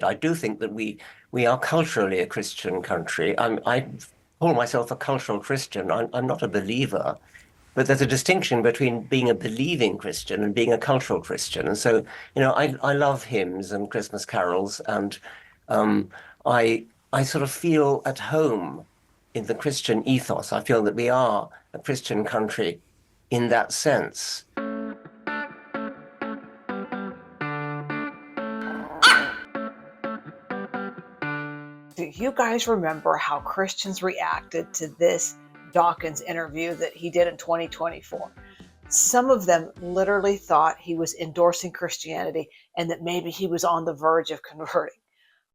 I do think that we are culturally a Christian country. I call myself a cultural Christian. I'm not a believer, but there's a distinction between being a believing Christian and being a cultural Christian. And so, I love hymns and Christmas carols, and um, I I sort of feel at home in the Christian ethos. I feel that we are a Christian country in that sense. Do you guys remember how Christians reacted to this Dawkins interview that he did in 2024? Some of them literally thought he was endorsing Christianity and that maybe he was on the verge of converting,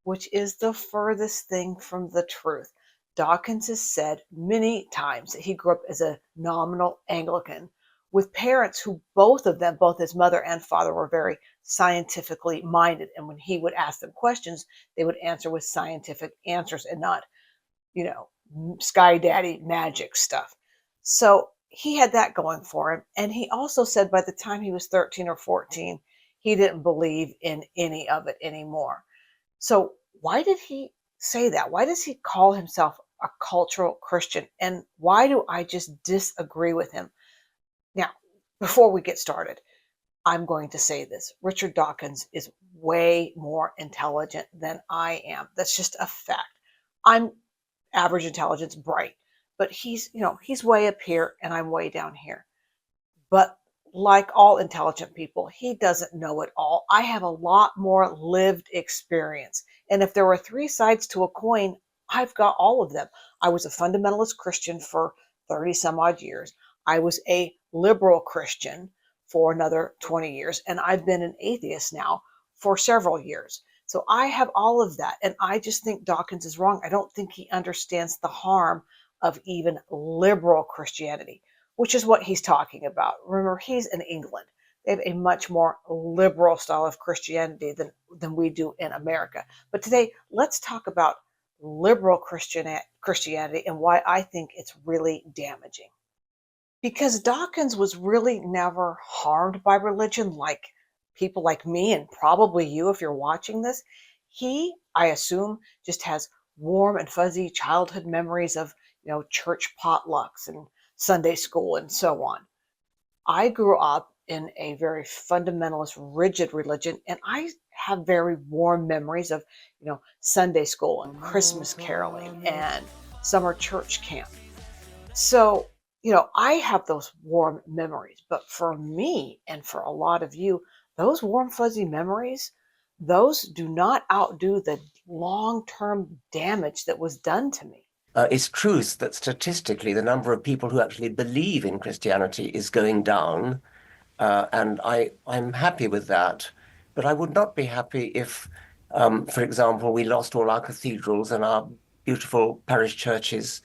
which is the furthest thing from the truth. Dawkins has said many times that he grew up as a nominal Anglican with parents who both of them, both his mother and father, were very scientifically minded. And when he would ask them questions, they would answer with scientific answers and not, you know, sky daddy magic stuff. So he had that going for him. And he also said by the time he was 13 or 14, he didn't believe in any of it anymore. So why did he say that? Why does he call himself a cultural Christian? And why do I just disagree with him? Now, before we get started, I'm going to say this. Richard Dawkins is way more intelligent than I am. That's just a fact. I'm average intelligence, bright, but he's way up here and I'm way down here. But like all intelligent people, he doesn't know it all. I have a lot more lived experience. And if there were three sides to a coin, I've got all of them. I was a fundamentalist Christian for 30 some odd years. I was a liberal Christian for another 20 years. And I've been an atheist now for several years. So I have all of that. And I just think Dawkins is wrong. I don't think he understands the harm of even liberal Christianity, which is what he's talking about. Remember, he's in England. They have a much more liberal style of Christianity than we do in America. But today, let's talk about liberal Christianity and why I think it's really damaging. Because Dawkins was really never harmed by religion like people like me and probably you if you're watching this. He, I assume, just has warm and fuzzy childhood memories of, church potlucks and Sunday school and so on. I grew up in a very fundamentalist, rigid religion, and I have very warm memories of, Sunday school and Christmas caroling and summer church camp. So, I have those warm memories, but for me and for a lot of you, those warm, fuzzy memories, those do not outdo the long-term damage that was done to me. It's true that statistically, the number of people who actually believe in Christianity is going down, and I'm happy with that. But I would not be happy if, for example, we lost all our cathedrals and our beautiful parish churches.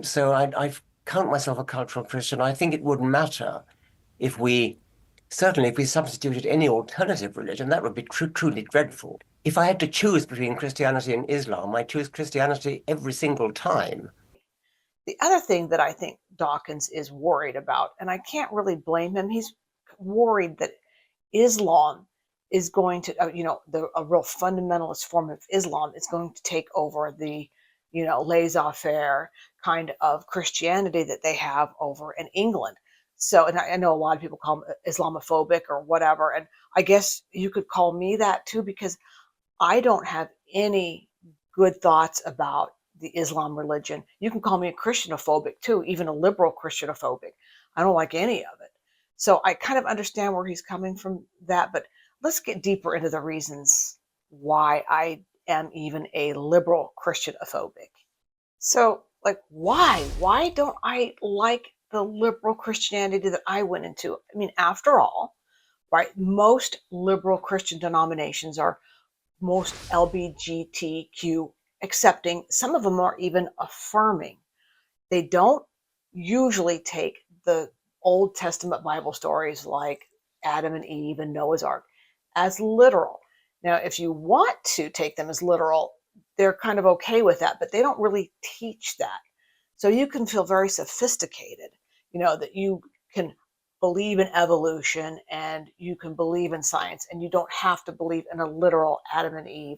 So I count myself a cultural Christian. I think it wouldn't matter if certainly if we substituted any alternative religion, that would be truly dreadful. If I had to choose between Christianity and Islam, I choose Christianity every single time. The other thing that I think Dawkins is worried about, and I can't really blame him, he's worried that Islam is going to, a real fundamentalist form of Islam is going to take over the, laissez-faire kind of Christianity that they have over in England. So, and I know a lot of people call him Islamophobic or whatever, and I guess you could call me that too, because I don't have any good thoughts about the Islam religion. You can call me a Christianophobic too, even a liberal Christianophobic. I don't like any of it. So I kind of understand where he's coming from that, but let's get deeper into the reasons why I am even a liberal Christianophobic. So, like, why? Why don't I like the liberal Christianity that I went into? I mean, after all, right, most liberal Christian denominations are most LGBTQ accepting. Some of them are even affirming. They don't usually take the Old Testament Bible stories like Adam and Eve and Noah's Ark as literal. Now, if you want to take them as literal, they're kind of okay with that, but they don't really teach that. So you can feel very sophisticated, that you can believe in evolution and you can believe in science, and you don't have to believe in a literal Adam and Eve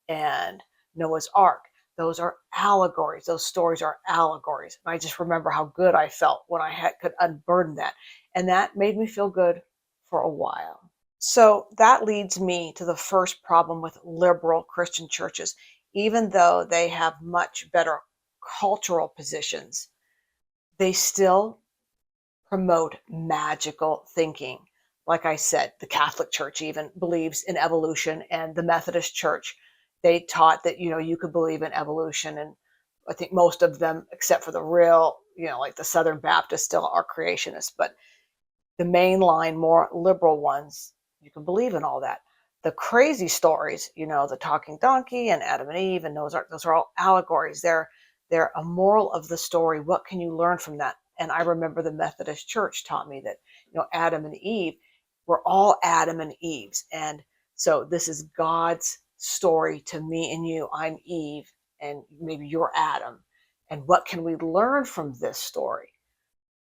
and Noah's Ark. Those are allegories. Those stories are allegories. And I just remember how good I felt when I could unburden that. And that made me feel good for a while. So that leads me to the first problem with liberal Christian churches. Even though they have much better cultural positions, they still promote magical thinking. Like I said, the Catholic Church even believes in evolution, and the Methodist Church, they taught that, you could believe in evolution. And I think most of them, except for the real, like the Southern Baptists, still are creationists. But the mainline, more liberal ones, you can believe in all that. The crazy stories, the talking donkey and Adam and Eve, and those are all allegories. They're a moral of the story. What can you learn from that? And I remember the Methodist Church taught me that, Adam and Eve, we're all Adam and Eves. And so this is God's story to me and you. I'm Eve, and maybe you're Adam. And what can we learn from this story?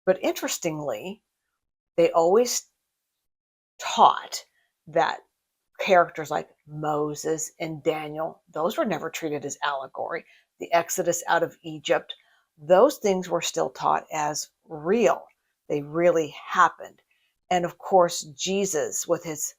But interestingly, they always taught that characters like Moses and Daniel, those were never treated as allegory. The Exodus out of Egypt, those things were still taught as real. They really happened. And of course, Jesus, with his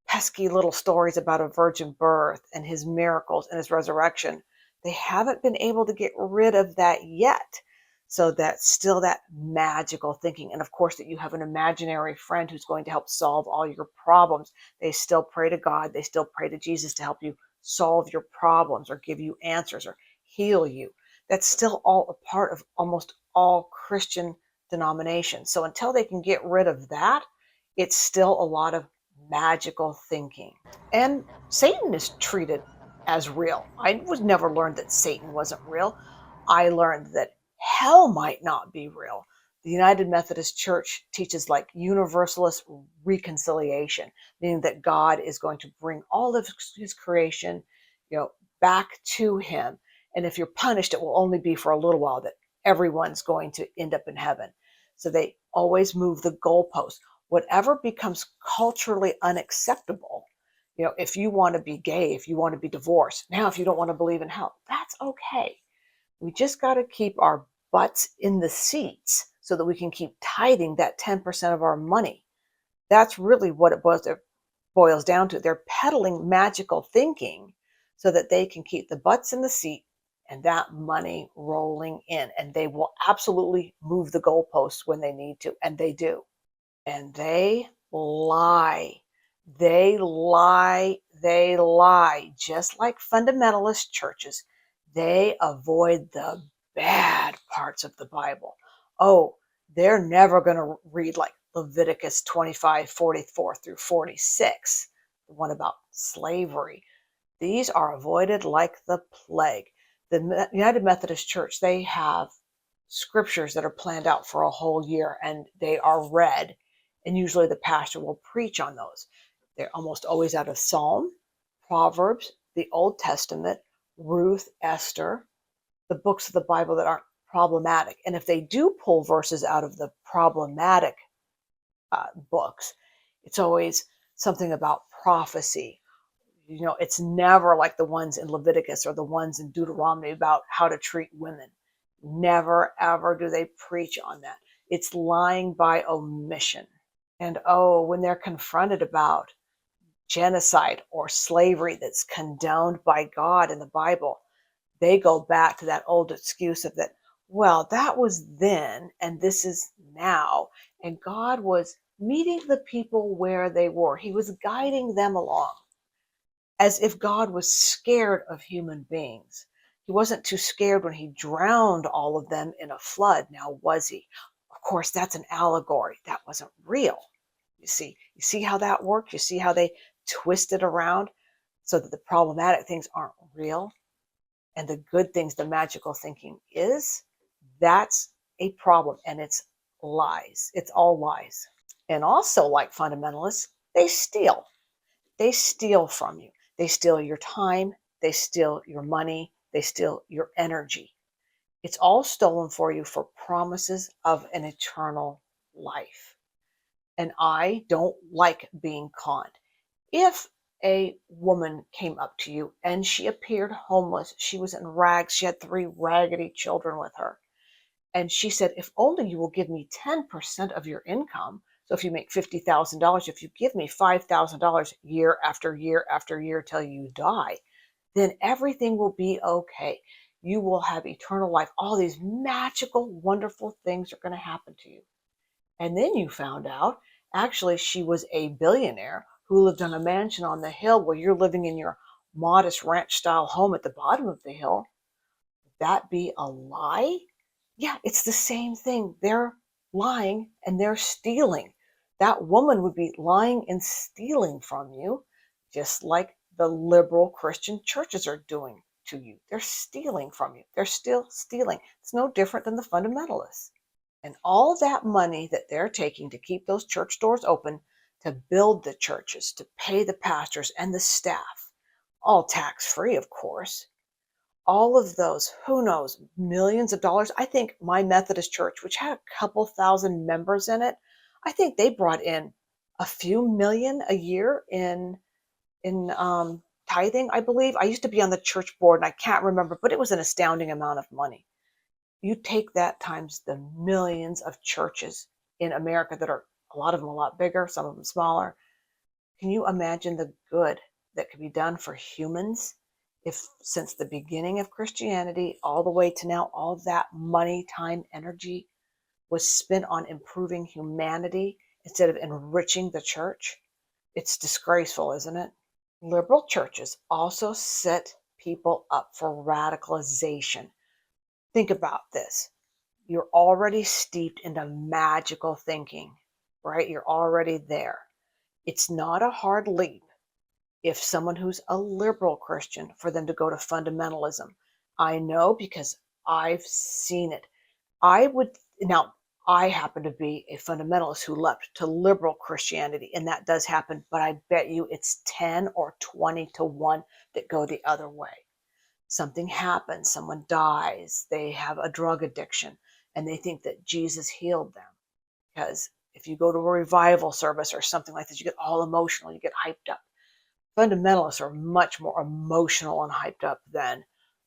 pesky little stories about a virgin birth and his miracles and his resurrection, they haven't been able to get rid of that yet. So that's still that magical thinking. And of course, that you have an imaginary friend who's going to help solve all your problems. They still pray to God. They still pray to Jesus to help you solve your problems or give you answers or heal you. That's still all a part of almost all Christian denominations. So until they can get rid of that, it's still a lot of magical thinking. And Satan is treated as real. I was never learned that Satan wasn't real. I learned that hell might not be real. The United Methodist Church teaches like universalist reconciliation, meaning that God is going to bring all of his creation, back to him. And if you're punished, it will only be for a little while, that everyone's going to end up in heaven. So they always move the goalpost. Whatever becomes culturally unacceptable, if you want to be gay, if you want to be divorced, now if you don't want to believe in hell, that's okay. We just got to keep our butts in the seats so that we can keep tithing that 10% of our money. That's really what it boils down to. They're peddling magical thinking so that they can keep the butts in the seat and that money rolling in. And they will absolutely move the goalposts when they need to, and they do. And they lie. They lie. They lie. Just like fundamentalist churches, they avoid the bad parts of the Bible. Oh, they're never going to read like Leviticus 25:44 through 46, the one about slavery. These are avoided like the plague. The United Methodist Church, they have scriptures that are planned out for a whole year, and they are read, and usually the pastor will preach on those. They're almost always out of Psalm, Proverbs, the Old Testament, Ruth, Esther, the books of the Bible that aren't problematic. And if they do pull verses out of the problematic books, it's always something about prophecy. It's never like the ones in Leviticus or the ones in Deuteronomy about how to treat women. Never, ever do they preach on that. It's lying by omission. And when they're confronted about genocide or slavery that's condoned by God in the Bible, they go back to that old excuse of that, well, that was then and this is now. And God was meeting the people where they were. He was guiding them along, as if God was scared of human beings. He wasn't too scared when he drowned all of them in a flood, now was he? Of course, that's an allegory. That wasn't real. You see how that works? You see how they twist it around so that the problematic things aren't real and the good things, the magical thinking is? That's a problem, and it's lies. It's all lies. And also, like fundamentalists, they steal. They steal from you. They steal your time. They steal your money. They steal your energy. It's all stolen for you for promises of an eternal life. and I don't like being conned. If a woman came up to you and she appeared homeless, she was in rags, she had 3 raggedy children with her, and she said, if only you will give me 10% of your income. So if you make $50,000, if you give me $5,000 year after year after year till you die, then everything will be okay. You will have eternal life. All these magical, wonderful things are going to happen to you. And then you found out actually she was a billionaire who lived in a mansion on the hill where you're living in your modest ranch style home at the bottom of the hill. Would that be a lie? Yeah, it's the same thing. They're lying and they're stealing. That woman would be lying and stealing from you, just like the liberal Christian churches are doing to you. They're stealing from you. They're still stealing. It's no different than the fundamentalists. And all that money that they're taking to keep those church doors open, to build the churches, to pay the pastors and the staff, all tax free, of course, all of those, who knows, millions of dollars. I think my Methodist church, which had a couple thousand members in it, I think they brought in a few million a year in tithing, I believe. I used to be on the church board and I can't remember, but it was an astounding amount of money. You take that times the millions of churches in America that are, a lot of them a lot bigger, some of them smaller. Can you imagine the good that could be done for humans if, since the beginning of Christianity all the way to now, all that money, time, energy was spent on improving humanity instead of enriching the church? It's disgraceful, isn't it? Liberal churches also set people up for radicalization. Think about this. You're already steeped into magical thinking, right? You're already there. It's not a hard leap if someone who's a liberal Christian for them to go to fundamentalism. I know because I've seen it. Now, I happen to be a fundamentalist who leapt to liberal Christianity, and that does happen, but I bet you it's 10 or 20 to 1 that go the other way. Something happens, someone dies, they have a drug addiction, and they think that Jesus healed them. Because if you go to a revival service or something like this, you get all emotional, you get hyped up. Fundamentalists are much more emotional and hyped up than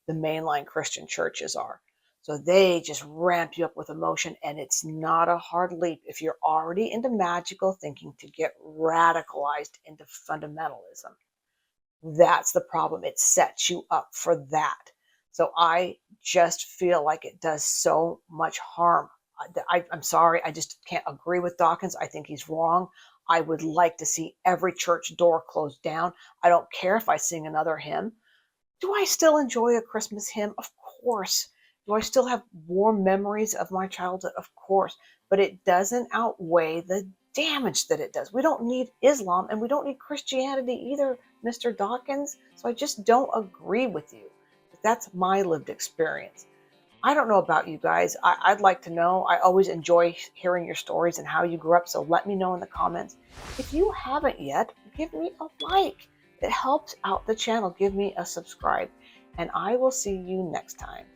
the mainline Christian churches are. So they just ramp you up with emotion, and it's not a hard leap if you're already into magical thinking to get radicalized into fundamentalism. That's the problem. It sets you up for that. So I just feel like it does so much harm. I'm sorry, I just can't agree with Dawkins. I think he's wrong. I would like to see every church door closed down. I don't care if I sing another hymn. Do I still enjoy a Christmas hymn? Of course. Do I still have warm memories of my childhood? Of course. But it doesn't outweigh the damage that it does. We don't need Islam and we don't need Christianity either, Mr. Dawkins. So I just don't agree with you. But that's my lived experience. I don't know about you guys. I'd like to know. I always enjoy hearing your stories and how you grew up. So let me know in the comments. If you haven't yet, give me a like. It helps out the channel. Give me a subscribe. And I will see you next time.